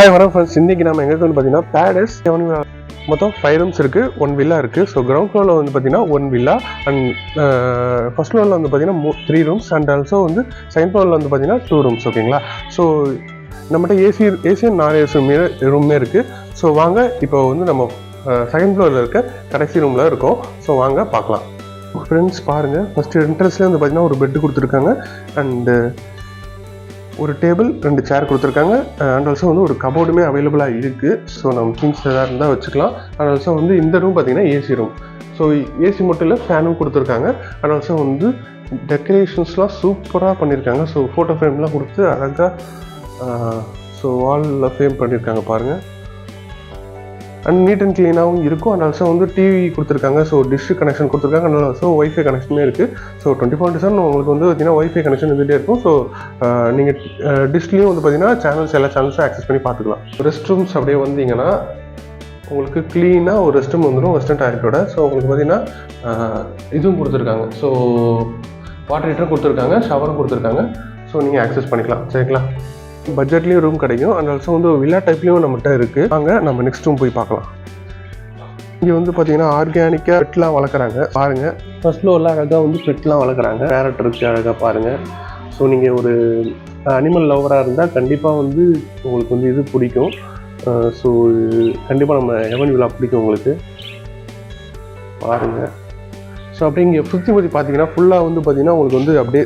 Hi வணக்கம் friends. இன்னைக்கு நம்ம எங்கே வந்து பார்த்தீங்கன்னா பேலஸ் மொத்தம் 5 ரூம்ஸ் இருக்குது, 1 வில்லா இருக்குது. ஸோ கிரவுண்ட் ஃப்ளோரில் வந்து பார்த்தீங்கன்னா 1 வில்லா அண்ட் ஃபர்ஸ்ட் ஃப்ளோரில் வந்து பார்த்தீங்கன்னா 3 ரூம்ஸ் அண்ட் ஆல்சோ வந்து செகண்ட் ஃப்ளோரில் வந்து பார்த்தீங்கன்னா 2 ரூம்ஸ். ஓகேங்களா? ஸோ நம்மகிட்ட ஏசி நான் ஏசி ரூமே இருக்குது. ஸோ வாங்க இப்போ வந்து நம்ம செகண்ட் ஃப்ளோரில் இருக்க கடைசி ரூமில் இருக்கோம். ஸோ வாங்க பார்க்கலாம். ஃப்ரெண்ட்ஸ் பாருங்கள், ஃபஸ்ட்டு என்ட்ரன்ஸ்லேயே வந்து பார்த்தீங்கன்னா ஒரு பெட்டு கொடுத்துருக்காங்க அண்டு ஒரு டேபிள் 2 சேர் கொடுத்துருக்காங்க அண்ட் ஆல்சோ வந்து ஒரு கபோர்டுமே அவைலபிளாக இருக்குது. ஸோ நம்ம திங்ஸ் எதாவது இருந்தால் வச்சுக்கலாம். அண்ட் ஆல்சோ வந்து இந்த ரூம் பார்த்தீங்கன்னா ஏசி ரூம். ஸோ ஏசி மட்டும் இல்லை, ஃபேனும் கொடுத்துருக்காங்க. அண்ட் ஆல்சோ வந்து டெக்கரேஷன்ஸ்லாம் சூப்பராக பண்ணியிருக்காங்க. ஸோ ஃபோட்டோ ஃப்ரேம்லாம் கொடுத்து அழகாக ஸோ வாலில் ஃப்ரேம் பண்ணியிருக்காங்க பாருங்கள். அண்ட் நீட் அண்ட் க்ளீனாகவும் இருக்கும். அண்ட் ஆல்சோ வந்து டிவி கொடுத்துருக்காங்க. ஸோ டிஷ் கனெக்ஷன் கொடுத்துருக்காங்க. அண்ட் ஆல்சோ ஒய்ஃபை கனெக்ஷனே இருக்குது. ஸோ 24/7 உங்களுக்கு வந்து பார்த்தீங்கன்னா ஒய்ஃபை கனெக்ஷன் இருந்துகிட்டே இருக்கும். ஸோ நீங்கள் டிஷ்லேயும் வந்து பார்த்தீங்கன்னா எல்லா சேனல்ஸும் ஆக்சஸ் பண்ணி பார்த்துக்கலாம். ரெஸ்ட் ரூம்ஸ் அப்படியே வந்தீங்கன்னா உங்களுக்கு க்ளீனாக ஒரு ரெஸ்ட் ரூம் வந்துடும் வெஸ்டர்ன் டாய்லெட்டோட. ஸோ உங்களுக்கு பார்த்தீங்கன்னா இதுவும் கொடுத்துருக்காங்க. ஸோ வாட்டர் ஹீட்டரும் கொடுத்துருக்காங்க, ஷவரும் கொடுத்துருக்காங்க. ஸோ நீங்கள் ஆக்சஸ் பண்ணிக்கலாம். சரிங்களா? பட்ஜெட்லேயும் ரூம் கிடைக்கும். அண்ட் ஆல்சோ வந்து வில்லா டைப்லேயும் நம்மகிட்ட இருக்குது. வாங்க நம்ம நெக்ஸ்ட் ரூம் போய் பார்க்கலாம். இங்கே வந்து பார்த்தீங்கன்னா ஆர்கானிக்காக பெட்லாம் வளர்க்குறாங்க பாருங்கள். ஃபர்ஸ்ட் ஃப்ளோரில் அழகாக வந்து பெட்லாம் வளர்க்குறாங்க. பேரட் இருக்குது அழகாக பாருங்கள். ஸோ நீங்கள் ஒரு அனிமல் லவராக இருந்தால் கண்டிப்பாக வந்து உங்களுக்கு வந்து இது பிடிக்கும். ஸோ கண்டிப்பாக நம்ம ஹெவன் வில்லா பிடிக்கும் உங்களுக்கு. பாருங்கள். ஸோ அப்படியே இங்கே சுற்றி பார்த்தீங்கன்னா ஃபுல்லாக வந்து பார்த்தீங்கன்னா உங்களுக்கு வந்து அப்படியே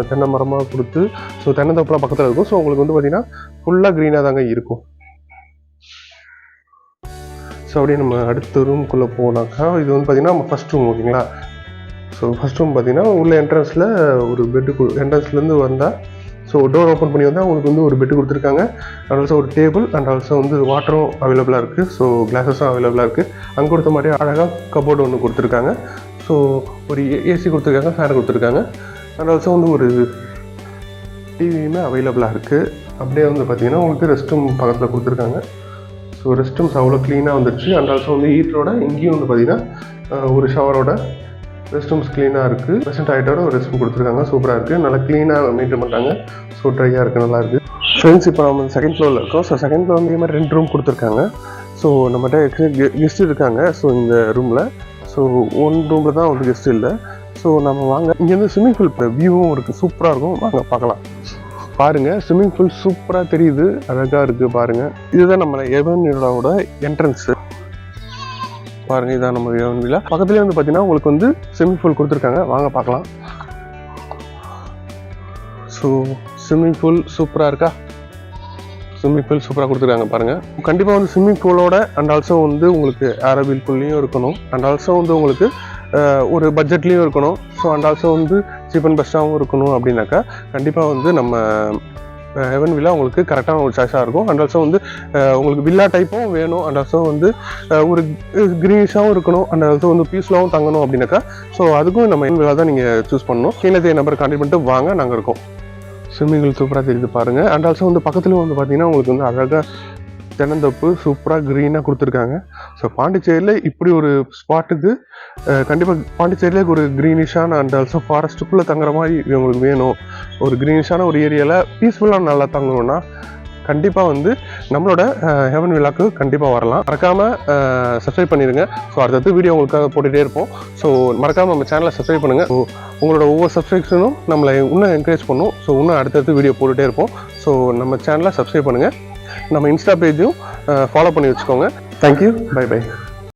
தென்னை மரமாக கொடுத்து ஸோ தென்னந்தோப்புலாம் பக்கத்தில் இருக்கும். ஸோ உங்களுக்கு வந்து பார்த்தீங்கன்னா ஃபுல்லாக க்ரீனாக தாங்க இருக்கும். ஸோ அப்படியே நம்ம அடுத்த ரூம்குள்ளே போனாக்கா இது வந்து பார்த்தீங்கன்னா நம்ம ஃபஸ்ட் ரூம். ஓகேங்களா? ஸோ ஃபஸ்ட் ரூம் பார்த்தீங்கன்னா உள்ள என்ட்ரன்ஸில் ஒரு பெட்டு என்ட்ரன்ஸ்லேருந்து வந்தால் ஸோ டோர் ஓப்பன் பண்ணி வந்தால் உங்களுக்கு வந்து ஒரு பெட்டு கொடுத்துருக்காங்க. அண்ட் ஆல்சோ ஒரு டேபிள் அண்ட் ஆல்சோ வந்து வாட்டரும் அவைலபிளாக இருக்குது. ஸோ கிளாஸஸும் அவைலபிளாக இருக்குது. அங்கே கொடுத்த மாதிரி அழகாக கபோர்டு ஒன்று கொடுத்துருக்காங்க. ஸோ ஒரு ஏசி கொடுத்துருக்காங்க, ஃபேன் கொடுத்துருக்காங்க. அண்ட் ஆல்சோ வந்து ஒரு டிவியுமே அவைலபிளாக இருக்குது. அப்படியே வந்து பார்த்திங்கன்னா உங்களுக்கு ரெஸ்ட் ரூம் பக்கத்தில் கொடுத்துருக்காங்க. ஸோ ரெஸ்ட் ரூம்ஸ் அவ்வளோ க்ளீனாக வந்துடுச்சு. அண்ட் ஆல்சோ வந்து ஹீட்டரோட இங்கேயும் வந்து பார்த்திங்கன்னா ஒரு ஷவரோட ரெஸ்ட் ரூம்ஸ் க்ளீனாக இருக்குது. வெஸ்டர்ன் டாய்லெட்டோட ஒரு ரெஸ்ட் ரூம் கொடுத்துருக்காங்க. சூப்பராக இருக்குது. நல்லா க்ளீனாக மெயின்டைன் பண்ணுறாங்க. ஸோ ட்ரையாக இருக்குது, நல்லா இருக்குது. ஃப்ரெண்ட்ஸ் இப்போ நம்ம செகண்ட் ஃப்ளோரில் இருக்கோம். ஸோ செகண்ட் ஃப்ளோர் இதே மாதிரி 2 ரூம் கொடுத்துருக்காங்க. ஸோ நம்மகிட்ட கெஸ்ட் இருக்காங்க. ஸோ இந்த ரூமில் ஸோ 1 ரூமில் தான் வந்து கெஸ்ட் இல்லை. ஸோ நம்ம வாங்க, இங்கேருந்து ஸ்விம்மிங் பூல் வியூவும் இருக்குது, சூப்பராக இருக்கும். வாங்க பார்க்கலாம். பாருங்கள், ஸ்விம்மிங் பூல் சூப்பராக தெரியுது, அழகாக இருக்குது பாருங்கள். இதுதான் நம்ம ஹெவன் வில்லாவோட என்ட்ரன்ஸு. பாருங்கள், இதான் நம்ம ஹெவன் வில்லா. பக்கத்துலேயே வந்து பார்த்தீங்கன்னா உங்களுக்கு வந்து ஸ்விம்மிங் பூல் கொடுத்துருக்காங்க. வாங்க பார்க்கலாம். ஸோ ஸ்விம்மிங் பூல் சூப்பராக இருக்கா? ஸ்விம்மிங் பூல் சூப்பராக கொடுத்துருக்காங்க பாருங்கள். கண்டிப்பாக வந்து ஸ்விம்மிங் பூலோட அண்ட் ஆல்சோ வந்து உங்களுக்கு அரபில் பூல்லையும் இருக்கணும். அண்ட் ஆல்சோ வந்து உங்களுக்கு ஒரு பட்ஜெட்லேயும் இருக்கணும். ஸோ அண்ட் ஆல்சோ வந்து சீப் அண்ட் பெஸ்ட்டாகவும் இருக்கணும். அப்படின்னாக்கா கண்டிப்பாக வந்து நம்ம ஹெவன் வில்லா உங்களுக்கு கரெக்டான ஒரு சாய்ஸாக இருக்கும். அண்ட் ஆல்சோ வந்து உங்களுக்கு வில்லா டைப்பும் வேணும். அண்ட் ஆல்சோ வந்து ஒரு க்ரீனிஷாகவும் இருக்கணும். அண்ட் ஆல்சோ வந்து பீஸ்ஃபுல்லாகவும் தங்கணும் அப்படின்னாக்கா ஸோ அதுக்கும் நம்ம ஹெவன் வில்லா தான் நீங்கள் சூஸ் பண்ணணும். கீழே நம்பர் கான்டாக்ட் பண்ணிட்டு வாங்க, நாங்கள் இருக்கோம். ஸ்விம்மிங் பூல் சூப்பராக தெரியுது பாருங்கள். அண்ட் ஆல்சோ வந்து பக்கத்துலேயும் வந்து பார்த்தீங்கன்னா உங்களுக்கு வந்து அழகாக தென்னந்தோப்பு சூப்பராக க்ரீனாக கொடுத்துருக்காங்க. ஸோ பாண்டிச்சேரியில் இப்படி ஒரு ஸ்பாட்டுக்கு கண்டிப்பாக பாண்டிச்சேரியிலே ஒரு க்ரீனிஷான அண்ட் ஆல்சோ ஃபாரஸ்ட்டுக்குள்ளே தங்குற மாதிரி உங்களுக்கு வேணும். ஒரு க்ரீனிஷான ஒரு ஏரியாவில் பீஸ்ஃபுல்லாக நல்லா தங்கணும்னா கண்டிப்பாக வந்து நம்மளோட ஹெவன் வில்லாக்கு கண்டிப்பாக வரலாம். மறக்காமல் சப்ஸ்கிரைப் பண்ணிடுங்க. ஸோ அடுத்தடுத்து வீடியோ உங்களுக்காக போட்டுகிட்டே இருப்போம். ஸோ மறக்காமல் நம்ம சேனலை சப்ஸ்கிரைப் பண்ணுங்கள். ஸோ உங்களோட ஒவ்வொரு சப்ஸ்கிரிப்ஷனும் நம்மளை இன்னும் என்கரேஜ் பண்ணும். ஸோ இன்னும் அடுத்தடுத்து வீடியோ போட்டுகிட்டே இருப்போம். ஸோ நம்ம சேனலை சப்ஸ்கிரைப் பண்ணுங்கள். நம்ம இன்ஸ்டா பேஜும் ஃபாலோ பண்ணி வச்சுக்கோங்க. தேங்க்யூ. Bye by.